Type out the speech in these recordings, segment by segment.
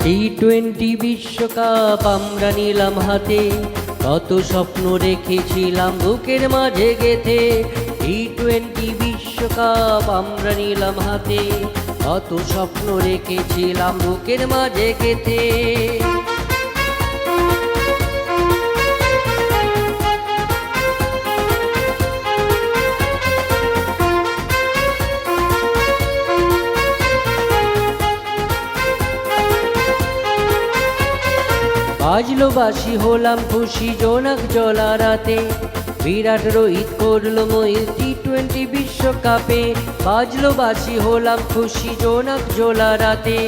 টি-20 বিশ্বকাপ আমরা নিলাম হাতে, কত স্বপ্ন রেখেছিলাম বুকের মাঝে গেথে। টি-20 বিশ্বকাপ আমরা নিলাম হাতে, কত স্বপ্ন রেখেছিলাম বুকের মাঝে গেথে। বাজলো বাঁশি হলাম খুশি জোনাক জলা রাতে, বিরাট রোহিত করলো মহিল টি-20 বিশ্বকাপে। বাজলো বাঁশি হলাম খুশি জোনাক জলা রাতে,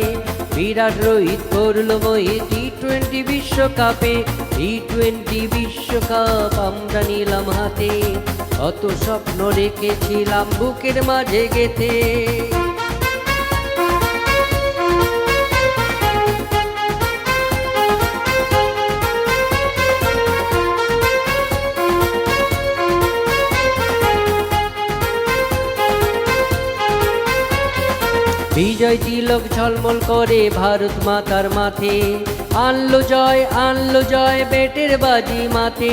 বিরাট রোহিত করলো মহিল টি-20 বিশ্বকাপে। টি-20 বিশ্বকাপ আমরা নিলাম হাতে, কত স্বপ্ন রেখেছিলাম বুকের মাঝে গেথে। বিজয় তিলক ঝলমল করে ভারত মাতার মাথে, আনলো জয় ব্যাটের বাজি মাথে।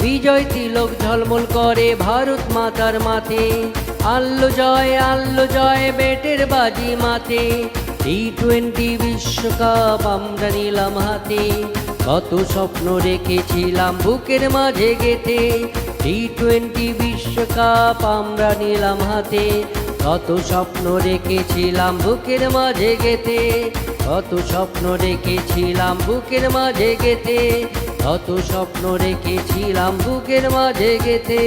বিজয় তিলক ঝলমল করে ভারত মাতার মাথে, আনলো জয় ব্যাটের বাজি মাথে। টি-20 বিশ্বকাপ আমরা নিলাম হাতে, কত স্বপ্ন রেখেছিলাম বুকের মাঝে গেথে। টি-20 বিশ্বকাপ আমরা নিলাম হাতে, কত স্বপ্ন রেখেছিলাম বুকের মাঝে গেথে। কত স্বপ্ন রেখেছিলাম বুকের মাঝে গেথে, কত স্বপ্ন রেখেছিলাম বুকের মাঝে গেথে।